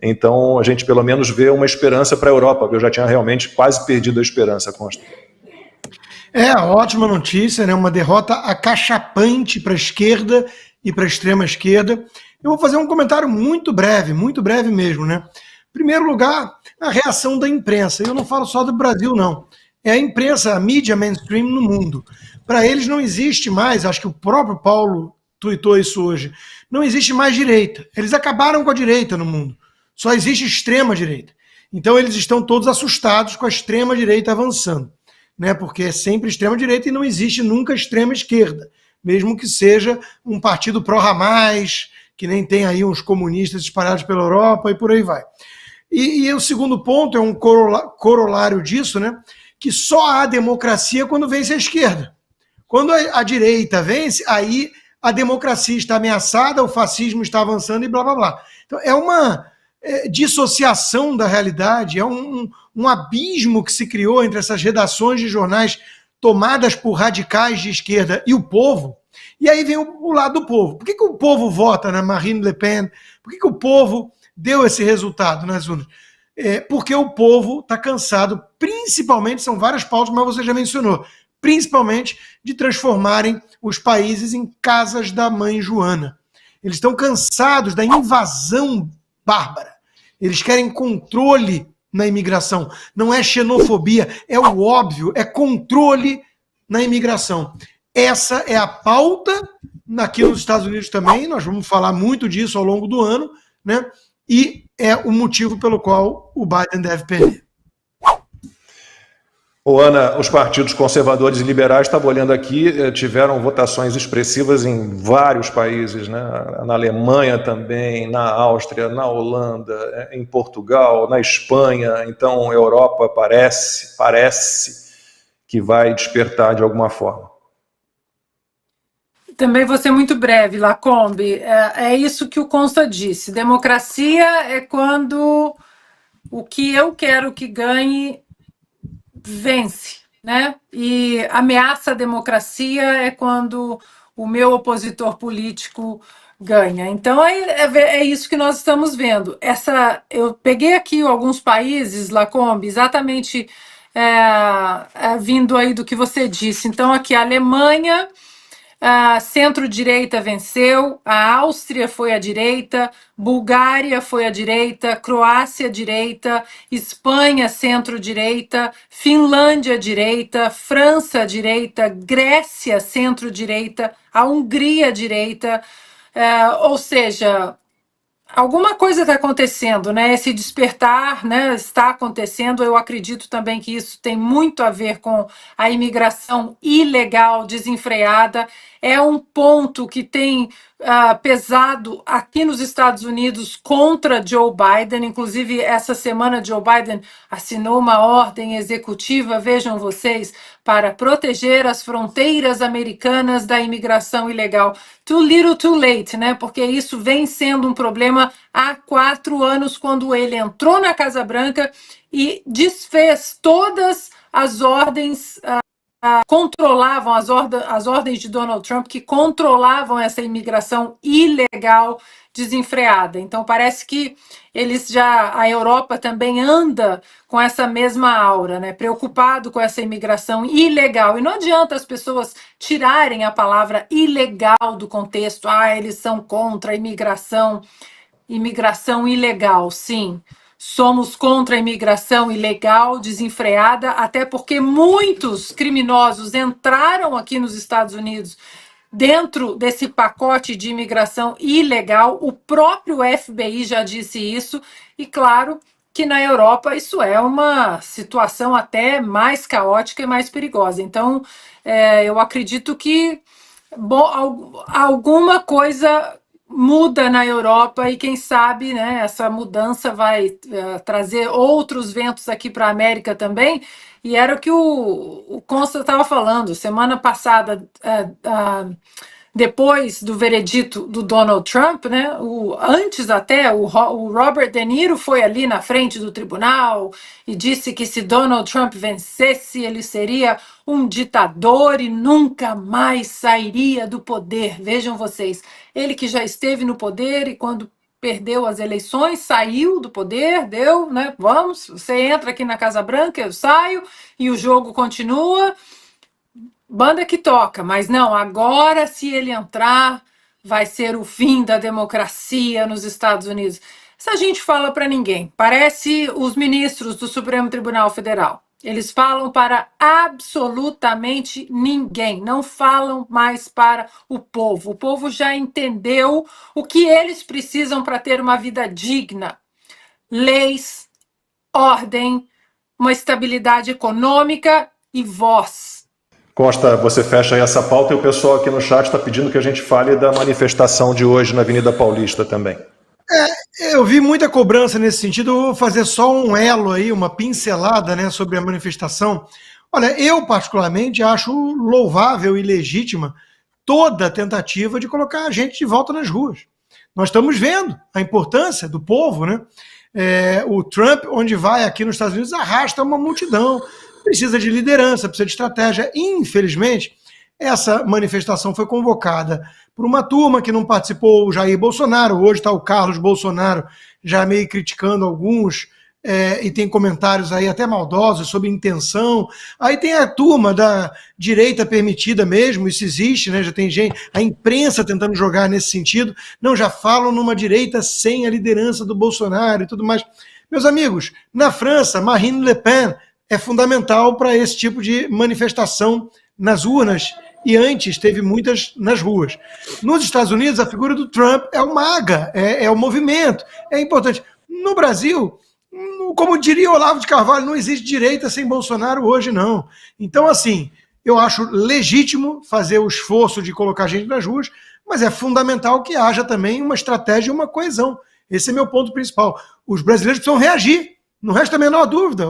Então, a gente pelo menos vê uma esperança para a Europa, eu já tinha realmente quase perdido a esperança, Consta. Ótima notícia, né? Uma derrota acachapante para a esquerda e para a extrema esquerda. Eu vou fazer um comentário muito breve mesmo, né? Em primeiro lugar, a reação da imprensa. Eu não falo só do Brasil, não. É a imprensa, a mídia mainstream no mundo. Para eles não existe mais, acho que o próprio Paulo tuitou isso hoje, não existe mais direita. Eles acabaram com a direita no mundo. Só existe extrema direita. Então eles estão todos assustados com a extrema direita avançando, né? Porque é sempre extrema direita e não existe nunca extrema esquerda, mesmo que seja um partido pró-Hamas, que nem tem aí uns comunistas espalhados pela Europa e por aí vai. E o segundo ponto é um corolário disso, né? Que só há democracia quando vence a esquerda. Quando a direita vence, aí a democracia está ameaçada, o fascismo está avançando e blá blá blá. Então é uma dissociação da realidade, é um abismo que se criou entre essas redações de jornais tomadas por radicais de esquerda e o povo. E aí vem o lado do povo. Por que o povo vota na Marine Le Pen? Por que o povo deu esse resultado nas urnas? Porque o povo está cansado, principalmente, são várias pautas, mas você já mencionou, principalmente de transformarem os países em casas da mãe Joana. Eles estão cansados da invasão bárbara. Eles querem controle na imigração. Não é xenofobia, é o óbvio, é controle na imigração. Essa é a pauta aqui nos Estados Unidos também, nós vamos falar muito disso ao longo do ano, né? E é o motivo pelo qual o Biden deve perder. Ana, os partidos conservadores e liberais, estava olhando aqui, tiveram votações expressivas em vários países, né? Na Alemanha também, na Áustria, na Holanda, em Portugal, na Espanha. Então, a Europa parece que vai despertar de alguma forma. Também vou ser muito breve, Lacombe. É isso que o Consta disse. Democracia é quando o que eu quero que ganhe vence, né? E ameaça a democracia é quando o meu opositor político ganha. Então é isso que nós estamos vendo. Eu peguei aqui alguns países, Lacombe, exatamente vindo aí do que você disse. Então aqui a Alemanha, a centro-direita venceu, a Áustria foi à direita, Bulgária foi à direita, Croácia direita, Espanha centro-direita, Finlândia direita, França direita, Grécia centro-direita, a Hungria direita, ou seja, alguma coisa está acontecendo, né? Esse despertar, né, está acontecendo. Eu acredito também que isso tem muito a ver com a imigração ilegal, desenfreada. É um ponto que tem pesado aqui nos Estados Unidos contra Joe Biden. Inclusive, essa semana, Joe Biden assinou uma ordem executiva, vejam vocês, para proteger as fronteiras americanas da imigração ilegal. Too little, too late, né? Porque isso vem sendo um problema há 4 anos, quando ele entrou na Casa Branca e desfez todas as ordens controlavam as ordens de Donald Trump, que controlavam essa imigração ilegal desenfreada. Então parece que a Europa também anda com essa mesma aura, né? Preocupado com essa imigração ilegal. E não adianta as pessoas tirarem a palavra ilegal do contexto. Eles são contra a imigração ilegal, sim. Somos contra a imigração ilegal, desenfreada, até porque muitos criminosos entraram aqui nos Estados Unidos dentro desse pacote de imigração ilegal. O próprio FBI já disse isso, e claro que na Europa isso é uma situação até mais caótica e mais perigosa. Então, eu acredito que alguma coisa muda na Europa e quem sabe, né, essa mudança vai trazer outros ventos aqui para a América também. E era o que o Consta estava falando semana passada, depois do veredito do Donald Trump, né? Antes até, o Robert De Niro foi ali na frente do tribunal e disse que se Donald Trump vencesse, ele seria um ditador e nunca mais sairia do poder. Vejam vocês, ele que já esteve no poder e quando perdeu as eleições, saiu do poder, deu, né? Vamos, você entra aqui na Casa Branca, eu saio, e o jogo continua, banda que toca, mas não, agora se ele entrar, vai ser o fim da democracia nos Estados Unidos. Essa gente fala para ninguém, parece os ministros do Supremo Tribunal Federal. Eles falam para absolutamente ninguém, não falam mais para o povo. O povo já entendeu o que eles precisam para ter uma vida digna: leis, ordem, uma estabilidade econômica e voz. Costa, você fecha aí essa pauta e o pessoal aqui no chat está pedindo que a gente fale da manifestação de hoje na Avenida Paulista também. Eu vi muita cobrança nesse sentido, eu vou fazer só um elo aí, uma pincelada, né, sobre a manifestação. Olha, eu particularmente acho louvável e legítima toda a tentativa de colocar a gente de volta nas ruas. Nós estamos vendo a importância do povo, né? O Trump, onde vai aqui nos Estados Unidos, arrasta uma multidão, precisa de liderança, precisa de estratégia. Infelizmente, essa manifestação foi convocada por uma turma que não participou, o Jair Bolsonaro. Hoje está o Carlos Bolsonaro já meio criticando alguns, e tem comentários aí até maldosos sobre intenção. Aí tem a turma da direita permitida mesmo, isso existe, né? Já tem gente, a imprensa tentando jogar nesse sentido. Não, já falam numa direita sem a liderança do Bolsonaro e tudo mais. Meus amigos, na França, Marine Le Pen é fundamental para esse tipo de manifestação nas urnas, e antes teve muitas nas ruas. Nos Estados Unidos, a figura do Trump é o MAGA, é o movimento, é importante. No Brasil, como diria Olavo de Carvalho, não existe direita sem Bolsonaro hoje, não. Então, assim, eu acho legítimo fazer o esforço de colocar gente nas ruas, mas é fundamental que haja também uma estratégia e uma coesão. Esse é meu ponto principal. Os brasileiros precisam reagir, não resta a menor dúvida.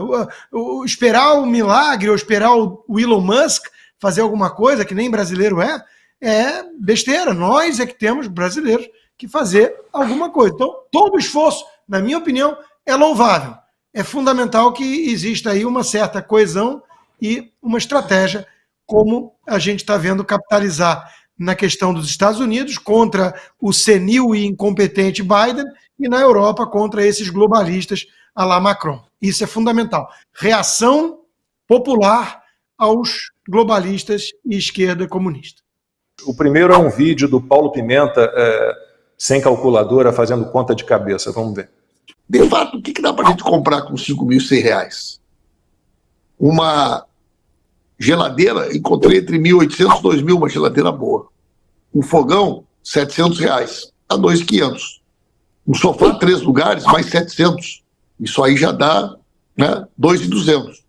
Esperar o milagre ou esperar o Elon Musk fazer alguma coisa, que nem brasileiro é besteira. Nós é que temos, brasileiros, que fazer alguma coisa. Então, todo esforço, na minha opinião, é louvável. É fundamental que exista aí uma certa coesão e uma estratégia, como a gente está vendo capitalizar na questão dos Estados Unidos contra o senil e incompetente Biden, e na Europa contra esses globalistas à la Macron. Isso é fundamental. Reação popular aos globalistas e esquerda comunista. O primeiro é um vídeo do Paulo Pimenta, sem calculadora, fazendo conta de cabeça. Vamos ver. De fato, o que dá para a gente comprar com R$5.100? Uma geladeira, encontrei entre 1.800 e 2.000, uma geladeira boa. Um fogão, R$700, a 2.500. Um sofá, 3 lugares, mais 700. Isso aí já dá, né, 2.200.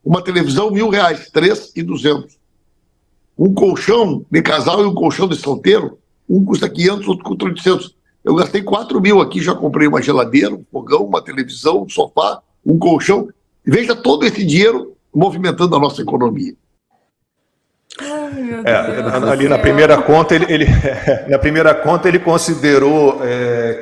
Uma televisão, R$1.000, 3.200. Um colchão de casal e um colchão de solteiro, um custa 500, outro custa 800. Eu gastei 4.000 aqui, já comprei uma geladeira, um fogão, uma televisão, um sofá, um colchão. Veja todo esse dinheiro movimentando a nossa economia. Ali na primeira conta, na primeira conta ele considerou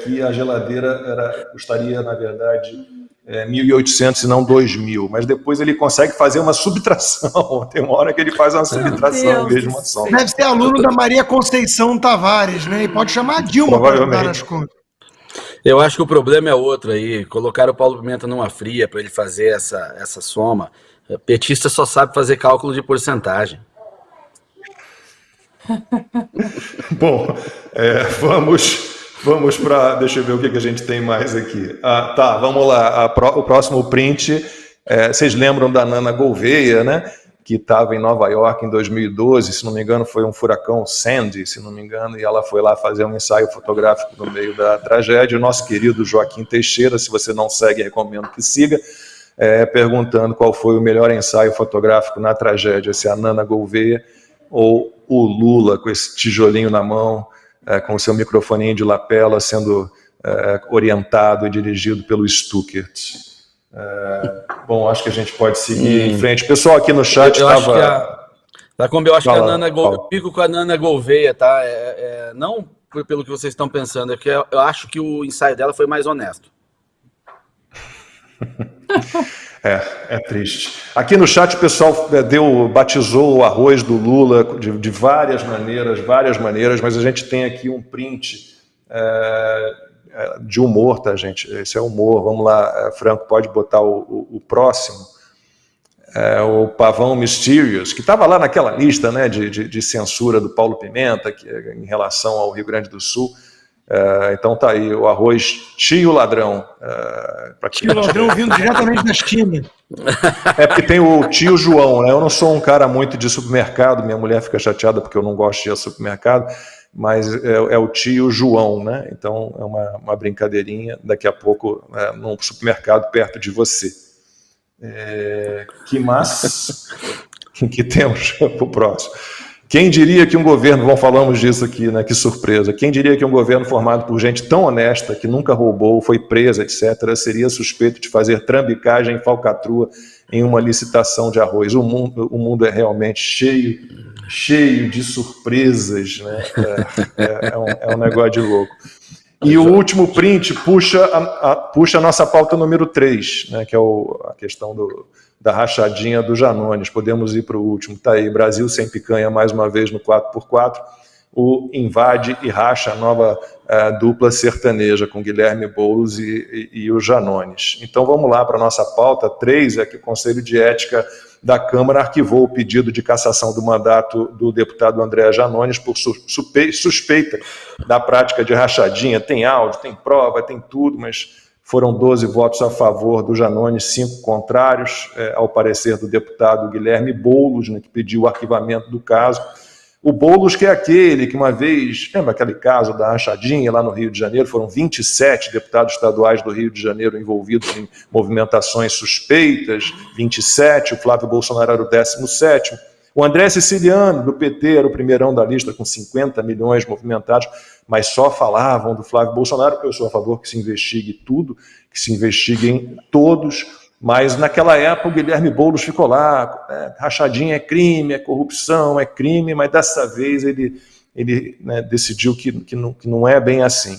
que a geladeira custaria, na verdade, 1.800 e não 2.000, mas depois ele consegue fazer uma subtração. Tem uma hora que ele faz uma subtração mesmo. Deve ser aluno da Maria Conceição Tavares, né? E pode chamar a Dilma para ajudar nas contas. Eu acho que o problema é outro aí. Colocaram o Paulo Pimenta numa fria para ele fazer essa soma. Petista só sabe fazer cálculo de porcentagem. Bom, vamos para... Deixa eu ver o que a gente tem mais aqui. Tá, vamos lá. O próximo print, vocês lembram da Nana Gouveia, né? Que estava em Nova York em 2012, se não me engano, foi um furacão Sandy, se não me engano, e ela foi lá fazer um ensaio fotográfico no meio da tragédia. O nosso querido Joaquim Teixeira, se você não segue, recomendo que siga, perguntando qual foi o melhor ensaio fotográfico na tragédia, se é a Nana Gouveia ou o Lula com esse tijolinho na mão, com o seu microfoninho de lapela sendo orientado e dirigido pelo Stuckert. Bom, acho que a gente pode seguir em frente. O pessoal aqui no chat estava... Eu acho que a Nana Gouveia, eu fico com a Nana Gouveia, tá? Não pelo que vocês estão pensando, é que eu acho que o ensaio dela foi mais honesto. É triste. Aqui no chat o pessoal batizou o arroz do Lula de várias maneiras, mas a gente tem aqui um print de humor, tá, gente? Esse é humor. Vamos lá, Franco, pode botar o próximo. O Pavão Mysterious, que estava lá naquela lista, né, de censura do Paulo Pimenta, em relação ao Rio Grande do Sul. Então tá aí, o arroz Tio Ladrão. Tio Ladrão vindo diretamente da China. Porque tem o Tio João, né? Eu não sou um cara muito de supermercado, minha mulher fica chateada porque eu não gosto de ir ao supermercado, mas é o Tio João, né? Então é uma brincadeirinha, daqui a pouco num supermercado perto de você. Que mais que temos para o próximo? Quem diria que um governo, falamos disso aqui, né? Que surpresa. Quem diria que um governo formado por gente tão honesta, que nunca roubou, foi presa, etc., seria suspeito de fazer trambicagem e falcatrua em uma licitação de arroz? O mundo é realmente cheio de surpresas, né? É um negócio de louco. E o último print puxa a nossa pauta número 3, né, que é a questão da rachadinha do Janones. Podemos ir para o último. Está aí, Brasil sem picanha, mais uma vez no 4x4. O invade e racha a nova dupla sertaneja com Guilherme Boulos e o Janones. Então vamos lá para a nossa pauta 3, que o Conselho de Ética da Câmara arquivou o pedido de cassação do mandato do deputado André Janones por suspeita da prática de rachadinha. Tem áudio, tem prova, tem tudo, mas foram 12 votos a favor do Janones, 5 contrários, ao parecer do deputado Guilherme Boulos, né, que pediu o arquivamento do caso. O Boulos, que é aquele que uma vez, lembra aquele caso da rachadinha lá no Rio de Janeiro? Foram 27 deputados estaduais do Rio de Janeiro envolvidos em movimentações suspeitas, 27, o Flávio Bolsonaro era o 17º. O André Siciliano, do PT, era o primeirão da lista, com 50 milhões movimentados, mas só falavam do Flávio Bolsonaro. Eu sou a favor que se investigue tudo, que se investiguem todos, mas naquela época o Guilherme Boulos ficou lá, rachadinha é crime, é corrupção, é crime, mas dessa vez ele né, decidiu que não é bem assim.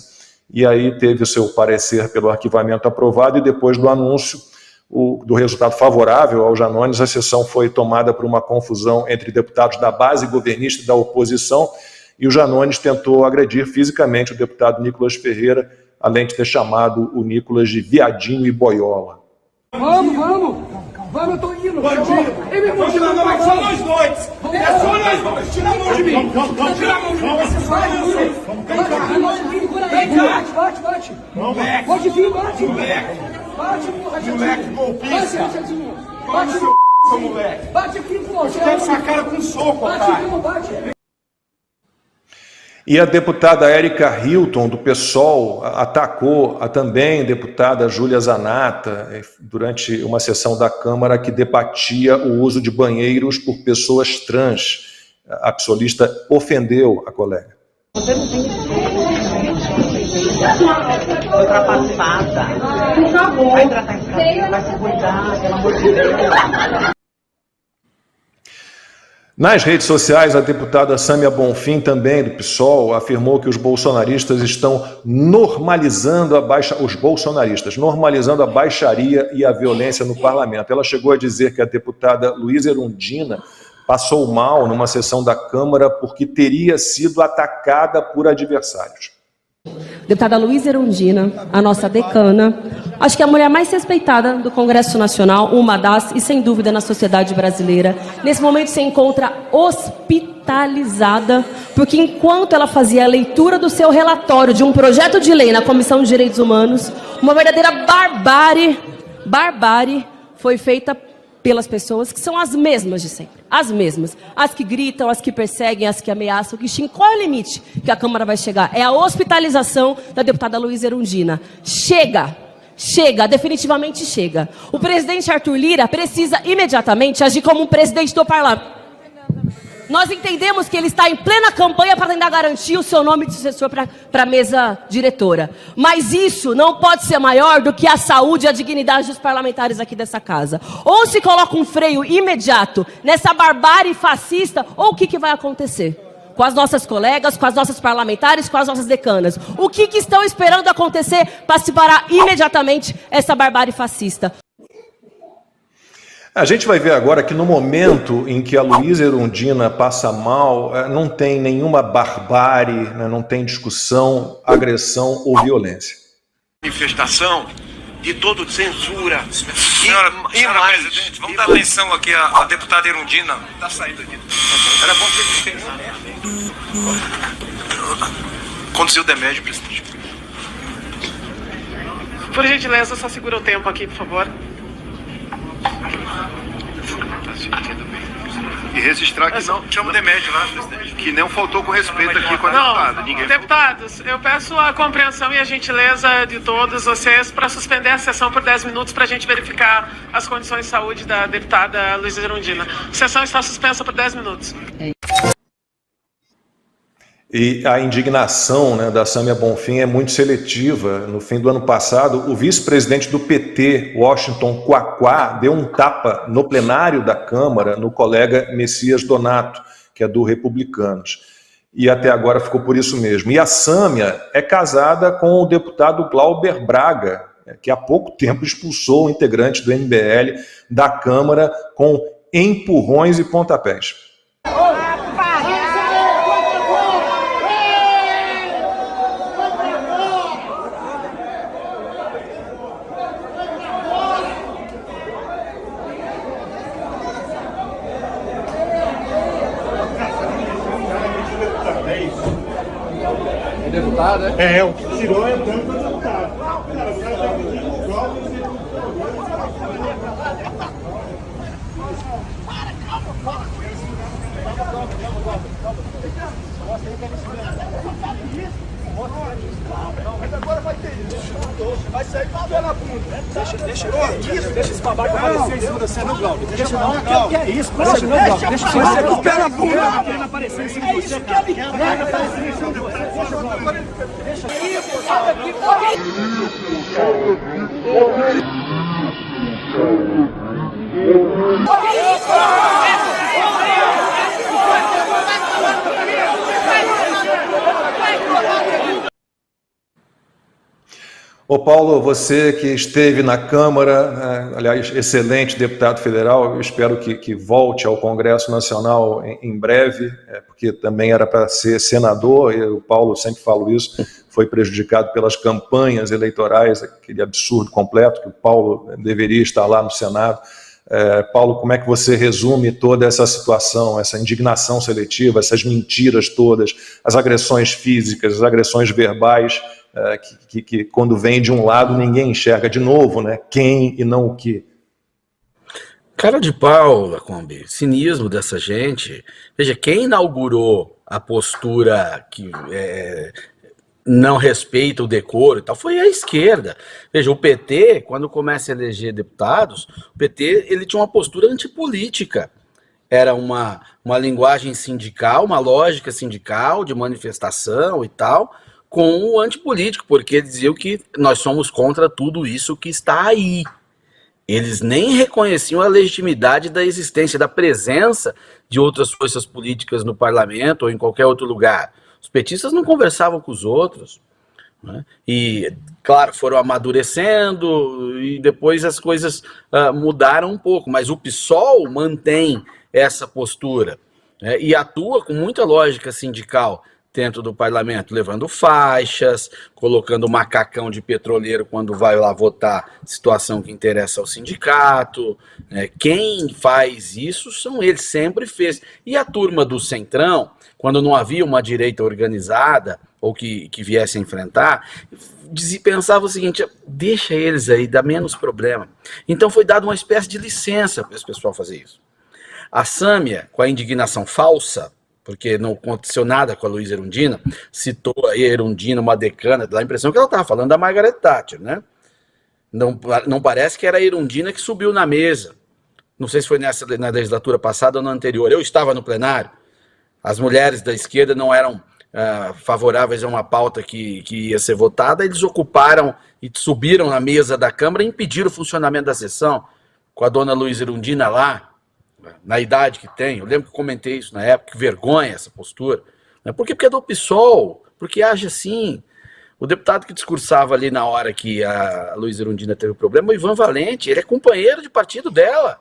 E aí teve o seu parecer pelo arquivamento aprovado, e depois do anúncio do resultado favorável ao Janones, a sessão foi tomada por uma confusão entre deputados da base governista e da oposição, e o Janones tentou agredir fisicamente o deputado Nicolas Ferreira, além de ter chamado o Nicolas de viadinho e boiola. Vamos, eu tô indo. Ei, meu irmão, tira a mão, só nós dois. É só nós dois, tira a mão de mim. Tira a mão de mim. Você sai de mim. Vem cá. Bate. Pode vir, bate. Bate, porra, moleque golpista. Bate, moleque. Bate aqui, porra. Quer essa cara com soco, otário. Bate. E a deputada Érica Hilton, do PSOL, atacou a também deputada Júlia Zanata durante uma sessão da Câmara que debatia o uso de banheiros por pessoas trans. A psolista ofendeu a colega. Você não tem ultrapassada. Por favor. Vai tratar esse cabelo, vai se cuidar, pelo amor de Deus. Nas redes sociais, a deputada Sâmia Bonfim, também do PSOL, afirmou que os bolsonaristas estão normalizando normalizando a baixaria e a violência no parlamento. Ela chegou a dizer que a deputada Luísa Erundina passou mal numa sessão da Câmara porque teria sido atacada por adversários. Deputada Luísa Erundina, a nossa decana, acho que é a mulher mais respeitada do Congresso Nacional, uma das, e sem dúvida na sociedade brasileira. Nesse momento se encontra hospitalizada, porque enquanto ela fazia a leitura do seu relatório de um projeto de lei na Comissão de Direitos Humanos, uma verdadeira barbárie foi feita pelas pessoas que são as mesmas de sempre. As mesmas. As que gritam, as que perseguem, as que ameaçam, que xingam. Qual é o limite que a Câmara vai chegar? É a hospitalização da deputada Luísa Erundina. Chega, definitivamente chega. O presidente Arthur Lira precisa imediatamente agir como um presidente do parlamento. Nós entendemos que ele está em plena campanha para tentar garantir o seu nome de sucessor para a mesa diretora. Mas isso não pode ser maior do que a saúde e a dignidade dos parlamentares aqui dessa casa. Ou se coloca um freio imediato nessa barbárie fascista, ou o que vai acontecer? Com as nossas colegas, com as nossas parlamentares, com as nossas decanas. O que estão esperando acontecer para se parar imediatamente essa barbárie fascista? A gente vai ver agora que no momento em que a Luísa Erundina passa mal, não tem nenhuma barbárie, né, não tem discussão, agressão ou violência. manifestação de todo censura. Senhora presidente, vamos dar atenção aqui à deputada Erundina. Está saindo aqui. Era bom que ele conduzir o Demédio, presidente. Por gentileza, só segura o tempo aqui, por favor. E registrar que não chama o Demédio lá, presidente. Que não faltou com respeito aqui com a deputada. Ninguém Deputados, eu peço a compreensão e a gentileza de todos vocês para suspender a sessão por 10 minutos para a gente verificar as condições de saúde da deputada Luísa Erundina. A sessão está suspensa por 10 minutos. E a indignação, né, da Sâmia Bonfim é muito seletiva. No fim do ano passado, o vice-presidente do PT, Washington Quaquá, deu um tapa no plenário da Câmara no colega Messias Donato, que é do Republicanos. E até agora ficou por isso mesmo. E a Sâmia é casada com o deputado Glauber Braga, que há pouco tempo expulsou o integrante do MBL da Câmara com empurrões e pontapés. Deputado, É, o que tirou é tanto para deputado. Cara, o cara tá pedindo igual mas agora vai ter isso. Vai sair com a bola na bunda. Deixa esse babaca aparecer em cima da cena, Glauber. Deixa não, que é isso? Deixa você com o pé na bunda. Querendo aparecer em cima de você, cara. Querendo aparecer em cima de você. Deixa aí, pô. Sai daqui, Ô Paulo, você que esteve na Câmara, aliás, excelente deputado federal, eu espero que volte ao Congresso Nacional em breve, porque também era para ser senador, e o Paulo, sempre falo isso, foi prejudicado pelas campanhas eleitorais, aquele absurdo completo, que o Paulo deveria estar lá no Senado. Paulo, como é que você resume toda essa situação, essa indignação seletiva, essas mentiras todas, as agressões físicas, as agressões verbais, que quando vem de um lado ninguém enxerga de novo, né? Quem e não o que? Cara de pau, Lacombe, cinismo dessa gente. Veja, quem inaugurou a postura que não respeita o decoro e tal foi a esquerda. Veja, o PT, quando começa a eleger deputados, o PT ele tinha uma postura antipolítica. Era uma linguagem sindical, uma lógica sindical de manifestação e tal, com o antipolítico, porque diziam que nós somos contra tudo isso que está aí. Eles nem reconheciam a legitimidade da existência, da presença de outras forças políticas no parlamento ou em qualquer outro lugar. Os petistas não conversavam com os outros, né? E, claro, foram amadurecendo e depois as coisas mudaram um pouco, mas o PSOL mantém essa postura, né? E atua com muita lógica sindical dentro do parlamento, levando faixas, colocando macacão de petroleiro quando vai lá votar, situação que interessa ao sindicato, né? Quem faz isso são eles, sempre fez. E a turma do Centrão, quando não havia uma direita organizada, ou que viesse a enfrentar, pensava o seguinte: deixa eles aí, dá menos problema. Então foi dada uma espécie de licença para esse pessoal fazer isso. A Sâmia, com a indignação falsa, porque não aconteceu nada com a Luísa Erundina, citou aí a Erundina, uma decana, dá a impressão que ela estava falando da Margaret Thatcher, né? Não parece que era a Erundina que subiu na mesa. Não sei se foi na legislatura passada ou na anterior. Eu estava no plenário. As mulheres da esquerda não eram favoráveis a uma pauta que ia ser votada, eles ocuparam e subiram na mesa da Câmara e impediram o funcionamento da sessão, com a dona Luísa Erundina lá, na idade que tem. Eu lembro que comentei isso na época, que vergonha essa postura. Por quê? Porque é do PSOL, porque age assim. O deputado que discursava ali na hora que a Luísa Erundina teve o problema, o Ivan Valente, ele é companheiro de partido dela.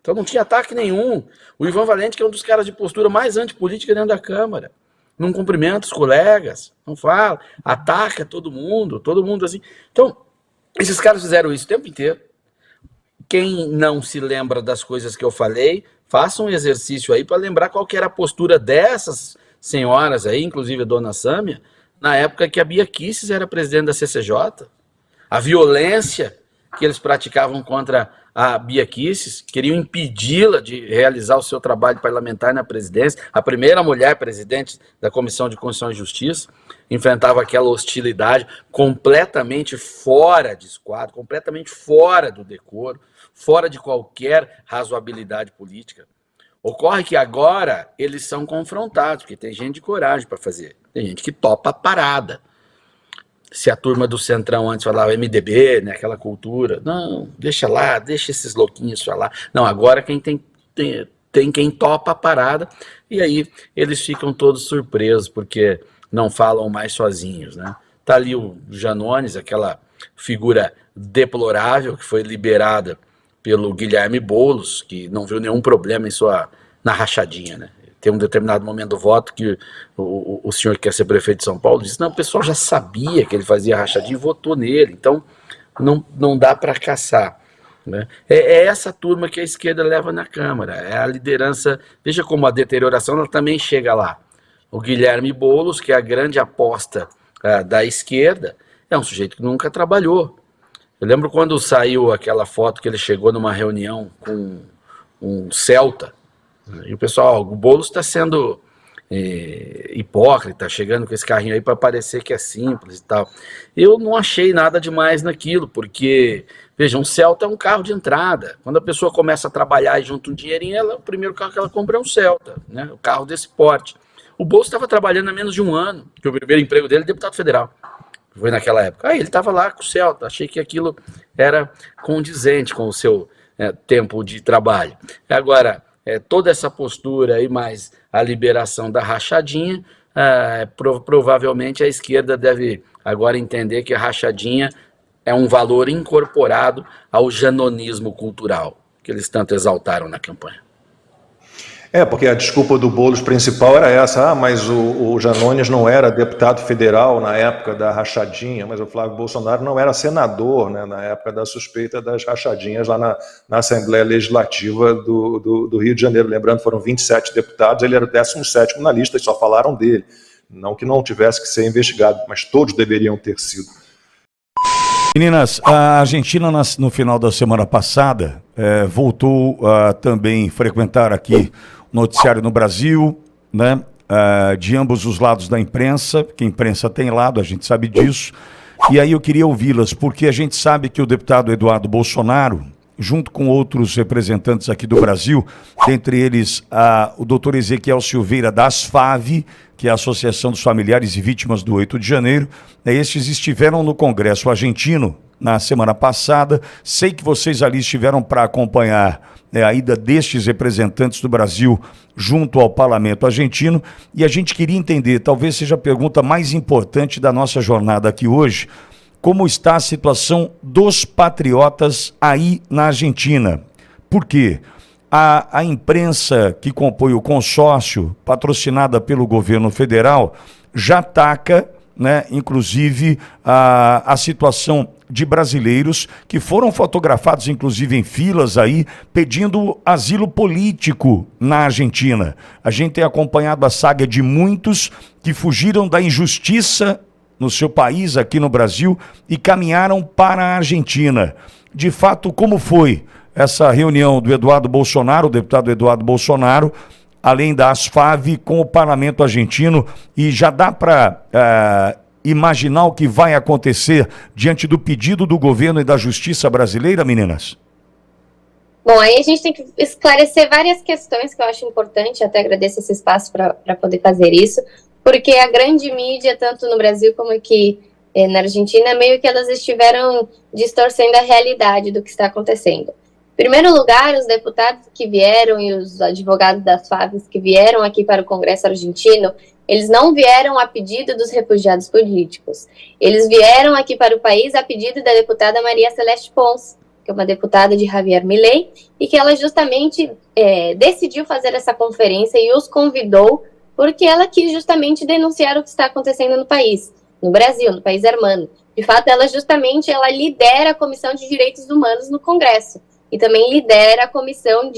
Então não tinha ataque nenhum. O Ivan Valente, que é um dos caras de postura mais antipolítica dentro da Câmara. não cumprimenta os colegas, não fala, ataca todo mundo assim. Então, esses caras fizeram isso o tempo inteiro. Quem não se lembra das coisas que eu falei, faça um exercício aí para lembrar qual que era a postura dessas senhoras aí, inclusive a dona Sâmia, na época que a Bia Kicis era presidente da CCJ. A violência que eles praticavam contra a Bia Kicis, queriam impedi-la de realizar o seu trabalho parlamentar na presidência. A primeira mulher presidente da Comissão de Constituição e Justiça enfrentava aquela hostilidade completamente fora de esquadro, completamente fora do decoro, fora de qualquer razoabilidade política. Ocorre que agora eles são confrontados, porque tem gente de coragem para fazer, tem gente que topa a parada. Se a turma do Centrão antes falava MDB, né, aquela cultura, não, deixa lá, deixa esses louquinhos falar. Não, agora quem tem quem topa a parada, e aí eles ficam todos surpresos, porque não falam mais sozinhos, né? Tá ali o Janones, aquela figura deplorável que foi liberada pelo Guilherme Boulos, que não viu nenhum problema na rachadinha, né? Tem um determinado momento do voto que o senhor que quer ser prefeito de São Paulo disse, não, o pessoal já sabia que ele fazia rachadinha e votou nele, então não dá para caçar. Né? É essa turma que a esquerda leva na Câmara, é a liderança, veja como a deterioração ela também chega lá. O Guilherme Boulos, que é a grande aposta da esquerda, é um sujeito que nunca trabalhou. Eu lembro quando saiu aquela foto que ele chegou numa reunião com um Celta, e o pessoal, o Boulos está sendo hipócrita, chegando com esse carrinho aí para parecer que é simples e tal. Eu não achei nada demais naquilo, porque, veja, um Celta é um carro de entrada. Quando a pessoa começa a trabalhar e junta um dinheirinho, o primeiro carro que ela compra é um Celta, né? O carro desse porte. O Boulos estava trabalhando há menos de um ano, que o primeiro emprego dele é deputado federal. Foi naquela época. Aí ele estava lá com o Celta, achei que aquilo era condizente com o seu tempo de trabalho. Agora, toda essa postura aí, mais a liberação da rachadinha, provavelmente a esquerda deve agora entender que a rachadinha é um valor incorporado ao janonismo cultural, que eles tanto exaltaram na campanha. Porque a desculpa do Boulos principal era essa, mas o Janones não era deputado federal na época da rachadinha, mas o Flávio Bolsonaro não era senador, né, na época da suspeita das rachadinhas lá na Assembleia Legislativa do Rio de Janeiro. Lembrando, foram 27 deputados, ele era o 17º na lista e só falaram dele. Não que não tivesse que ser investigado, mas todos deveriam ter sido. Meninas, a Argentina no final da semana passada voltou a também frequentar aqui o noticiário no Brasil, né, de ambos os lados da imprensa, que a imprensa tem lado, a gente sabe disso, e aí eu queria ouvi-las, porque a gente sabe que o deputado Eduardo Bolsonaro, junto com outros representantes aqui do Brasil, dentre eles o doutor Ezequiel Silveira da ASFAV, que é a Associação dos Familiares e Vítimas do 8 de Janeiro, estes estiveram no Congresso argentino na semana passada. Sei que vocês ali estiveram para acompanhar a ida destes representantes do Brasil junto ao parlamento argentino, e a gente queria entender, talvez seja a pergunta mais importante da nossa jornada aqui hoje, como está a situação dos patriotas aí na Argentina. Por quê? A imprensa que compõe o consórcio, patrocinada pelo governo federal, já ataca, né, inclusive, a situação de brasileiros que foram fotografados, inclusive, em filas aí, pedindo asilo político na Argentina. A gente tem acompanhado a saga de muitos que fugiram da injustiça no seu país, aqui no Brasil, e caminharam para a Argentina. De fato, como foi essa reunião do Eduardo Bolsonaro, o deputado Eduardo Bolsonaro, além da ASFAV, com o parlamento argentino, e já dá para imaginar o que vai acontecer diante do pedido do governo e da justiça brasileira, meninas? Bom, aí a gente tem que esclarecer várias questões que eu acho importante, até agradeço esse espaço para poder fazer isso, porque a grande mídia, tanto no Brasil como aqui na Argentina, meio que elas estiveram distorcendo a realidade do que está acontecendo. Em primeiro lugar, os deputados que vieram e os advogados das FAVs que vieram aqui para o Congresso argentino, eles não vieram a pedido dos refugiados políticos. Eles vieram aqui para o país a pedido da deputada Maria Celeste Pons, que é uma deputada de Javier Milei, e que ela justamente decidiu fazer essa conferência e os convidou porque ela quis justamente denunciar o que está acontecendo no país, no Brasil, no país hermano. De fato, ela lidera a Comissão de Direitos Humanos no Congresso e também lidera a Comissão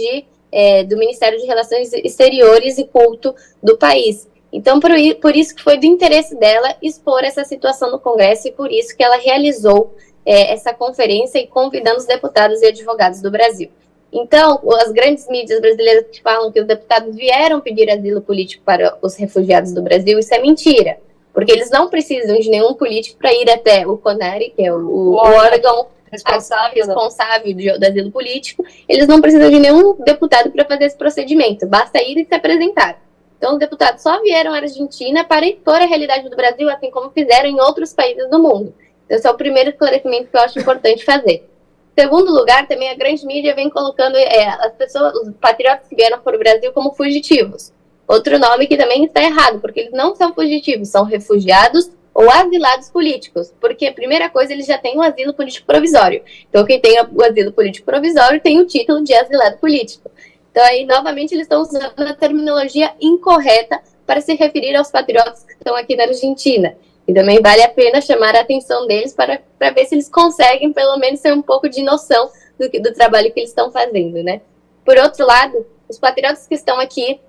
do Ministério de Relações Exteriores e Culto do país. Então, por isso que foi do interesse dela expor essa situação no Congresso e por isso que ela realizou essa conferência e convidando os deputados e advogados do Brasil. Então, as grandes mídias brasileiras que falam que os deputados vieram pedir asilo político para os refugiados do Brasil, isso é mentira, porque eles não precisam de nenhum político para ir até o CONARE, que é o órgão responsável do asilo político. Eles não precisam de nenhum deputado para fazer esse procedimento, basta ir e se apresentar. Então, os deputados só vieram à Argentina para expor a realidade do Brasil, assim como fizeram em outros países do mundo. Então, esse é o primeiro esclarecimento que eu acho importante fazer. Segundo lugar, também a grande mídia vem colocando os patriotas que vieram para o Brasil como fugitivos. Outro nome que também está errado, porque eles não são fugitivos, são refugiados ou asilados políticos. Porque a primeira coisa, eles já têm um asilo político provisório. Então, quem tem o asilo político provisório tem o título de asilado político. Então, aí, novamente, eles estão usando a terminologia incorreta para se referir aos patriotas que estão aqui na Argentina. E também vale a pena chamar a atenção deles para ver se eles conseguem, pelo menos, ter um pouco de noção do trabalho que eles estão fazendo, né? Por outro lado, os patriotas que estão aqui,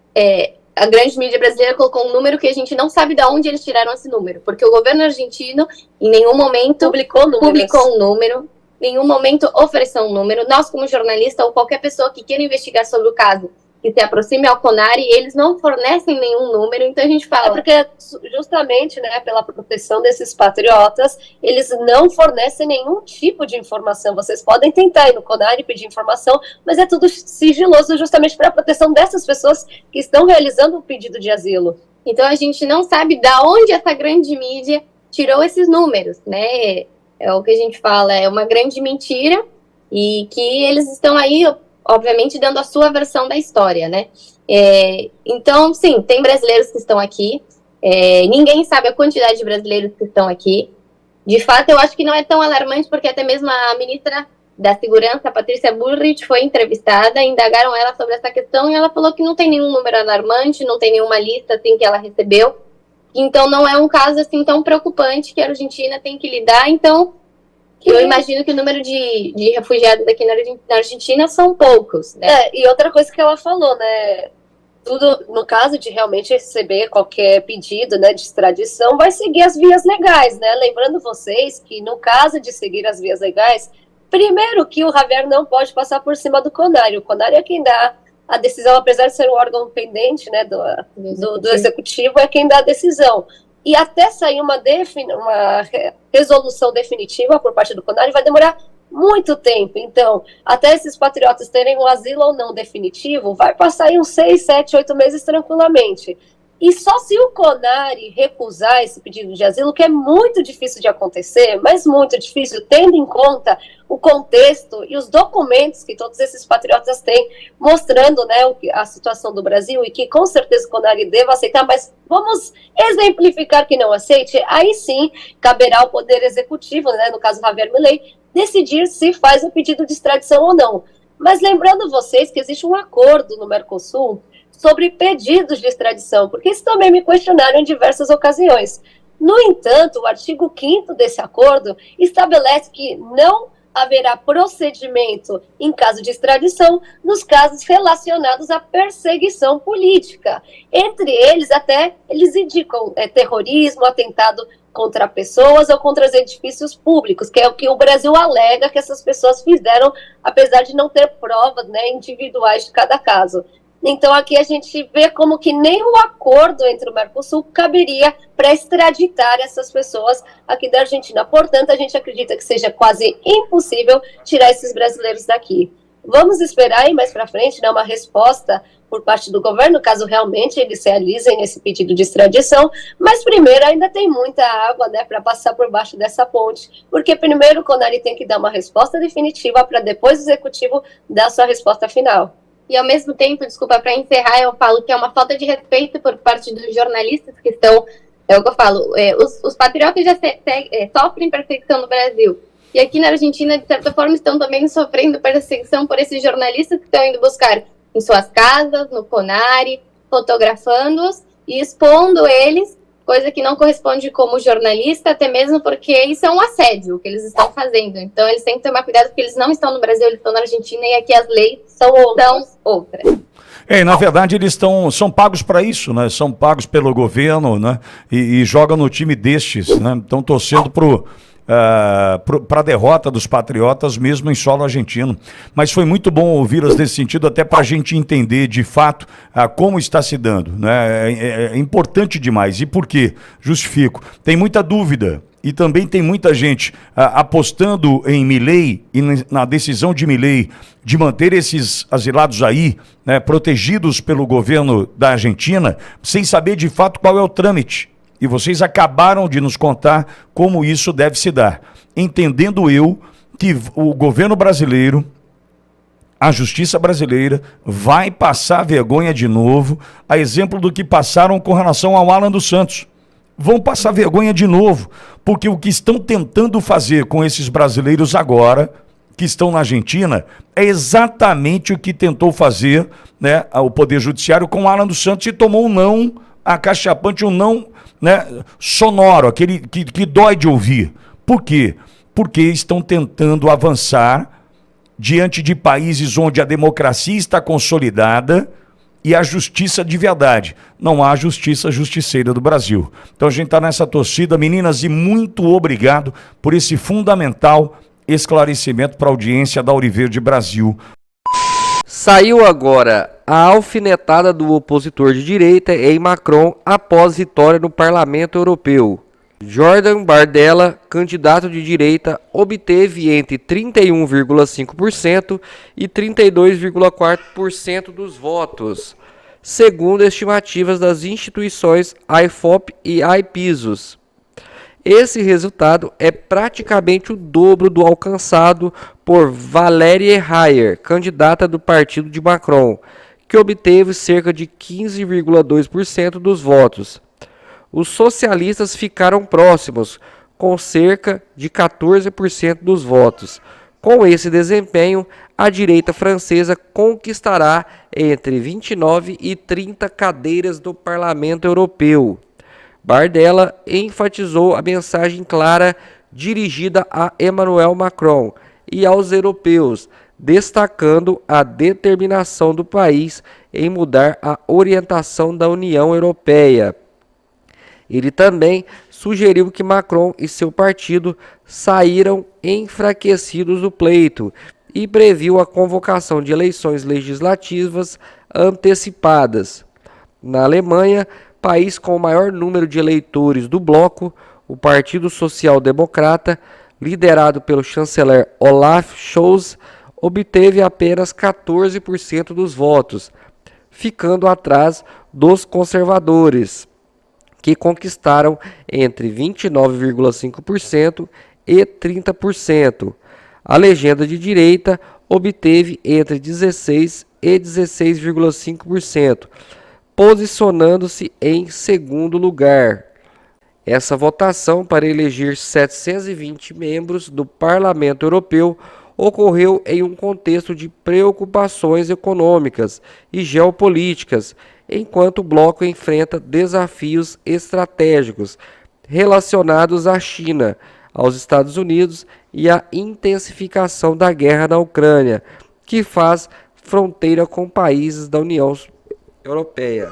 a grande mídia brasileira colocou um número que a gente não sabe de onde eles tiraram esse número, porque o governo argentino, em nenhum momento, publicou um número, em nenhum momento ofereceu um número. Nós, como jornalista, ou qualquer pessoa que queira investigar sobre o caso, que se aproxime ao CONARE, eles não fornecem nenhum número, então a gente fala... porque justamente, né, pela proteção desses patriotas, eles não fornecem nenhum tipo de informação. Vocês podem tentar ir no CONARE e pedir informação, mas é tudo sigiloso justamente para a proteção dessas pessoas que estão realizando o pedido de asilo. Então a gente não sabe de onde essa grande mídia tirou esses números, né? É o que a gente fala, é uma grande mentira, e que eles estão aí... obviamente dando a sua versão da história, né? Então, sim, tem brasileiros que estão aqui, ninguém sabe a quantidade de brasileiros que estão aqui. De fato, eu acho que não é tão alarmante, porque até mesmo a ministra da Segurança, Patrícia Bullrich, foi entrevistada, indagaram ela sobre essa questão, e ela falou que não tem nenhum número alarmante, não tem nenhuma lista assim que ela recebeu, então não é um caso assim tão preocupante que a Argentina tem que lidar. Então, eu imagino que o número de refugiados aqui na Argentina são poucos, né? E outra coisa que ela falou, né? Tudo, no caso de realmente receber qualquer pedido, né, de extradição, vai seguir as vias legais, né? Lembrando vocês que, no caso de seguir as vias legais, primeiro que o Javier não pode passar por cima do CONARE. O CONARE é quem dá a decisão, apesar de ser um órgão pendente, né, do executivo, é quem dá a decisão. E até sair uma resolução definitiva por parte do CONARE vai demorar muito tempo. Então, até esses patriotas terem um asilo ou não definitivo, vai passar aí uns 6, 7, 8 meses tranquilamente. E só se o CONARE recusar esse pedido de asilo, que é muito difícil de acontecer, mas muito difícil, tendo em conta o contexto e os documentos que todos esses patriotas têm, mostrando, né, a situação do Brasil, e que com certeza o CONARE deva aceitar, mas vamos exemplificar que não aceite, aí sim caberá ao Poder Executivo, né, no caso Javier Milei, decidir se faz o pedido de extradição ou não. Mas lembrando vocês que existe um acordo no Mercosul sobre pedidos de extradição, porque isso também me questionaram em diversas ocasiões. No entanto, o artigo 5º desse acordo estabelece que não haverá procedimento em caso de extradição nos casos relacionados à perseguição política. Entre eles, até, eles indicam terrorismo, atentado contra pessoas ou contra os edifícios públicos, que é o que o Brasil alega que essas pessoas fizeram, apesar de não ter provas, né, individuais de cada caso. Então, aqui a gente vê como que nem o acordo entre o Mercosul caberia para extraditar essas pessoas aqui da Argentina. Portanto, a gente acredita que seja quase impossível tirar esses brasileiros daqui. Vamos esperar aí mais para frente, né, uma resposta por parte do governo, caso realmente eles realizem esse pedido de extradição, mas primeiro ainda tem muita água, né, para passar por baixo dessa ponte, porque primeiro o CONARE tem que dar uma resposta definitiva para depois o Executivo dar sua resposta final. E, ao mesmo tempo, desculpa, para encerrar, eu falo que é uma falta de respeito por parte dos jornalistas que estão, é o que eu falo, os patriotas já sofrem perseguição no Brasil. E aqui na Argentina, de certa forma, estão também sofrendo perseguição por esses jornalistas que estão indo buscar em suas casas, no CONARE, fotografando-os. e expondo eles, coisa que não corresponde como jornalista, até mesmo porque isso é um assédio, o que eles estão fazendo. Então, eles têm que tomar cuidado, porque eles não estão no Brasil, eles estão na Argentina, e aqui as leis são outras. Na verdade, eles são pagos para isso, né? São pagos pelo governo, né? E jogam no time destes, né? Estão torcendo para a derrota dos patriotas, mesmo em solo argentino. Mas foi muito bom ouvi-las nesse sentido, até para a gente entender de fato como está se dando, né? É importante demais. E por quê? Justifico. Tem muita dúvida. E também tem muita gente apostando em Milei e na decisão de Milei de manter esses asilados aí, né, protegidos pelo governo da Argentina, sem saber de fato qual é o trâmite. E vocês acabaram de nos contar como isso deve se dar. Entendendo eu que o governo brasileiro, a justiça brasileira, vai passar vergonha de novo, a exemplo do que passaram com relação ao Alan dos Santos. Vão passar vergonha de novo, porque o que estão tentando fazer com esses brasileiros agora, que estão na Argentina, é exatamente o que tentou fazer, né, o Poder Judiciário com o Alan dos Santos, e tomou um não acachapante, um não, né, sonoro, aquele que dói de ouvir. Por quê? Porque estão tentando avançar diante de países onde a democracia está consolidada e a justiça de verdade. Não há justiça justiceira do Brasil. Então a gente está nessa torcida, meninas, e muito obrigado por esse fundamental esclarecimento para a audiência da Auriverde Brasil. Saiu agora a alfinetada do opositor de direita em Macron após vitória no Parlamento Europeu. Jordan Bardella, candidato de direita, obteve entre 31,5% e 32,4% dos votos, segundo estimativas das instituições IFOP e IPISOS. Esse resultado é praticamente o dobro do alcançado por Valérie Hayer, candidata do partido de Macron, que obteve cerca de 15,2% dos votos. Os socialistas ficaram próximos, com cerca de 14% dos votos. Com esse desempenho, a direita francesa conquistará entre 29 e 30 cadeiras do Parlamento Europeu. Bardella enfatizou a mensagem clara dirigida a Emmanuel Macron e aos europeus, destacando a determinação do país em mudar a orientação da União Europeia. Ele também sugeriu que Macron e seu partido saíram enfraquecidos do pleito e previu a convocação de eleições legislativas antecipadas. Na Alemanha, país com o maior número de eleitores do bloco, o Partido Social Democrata, liderado pelo chanceler Olaf Scholz, obteve apenas 14% dos votos, ficando atrás dos conservadores, que conquistaram entre 29,5% e 30%. A legenda de direita obteve entre 16% e 16,5%, posicionando-se em segundo lugar. Essa votação para eleger 720 membros do Parlamento Europeu ocorreu em um contexto de preocupações econômicas e geopolíticas, enquanto o bloco enfrenta desafios estratégicos relacionados à China, aos Estados Unidos e à intensificação da guerra na Ucrânia, que faz fronteira com países da União Europeia.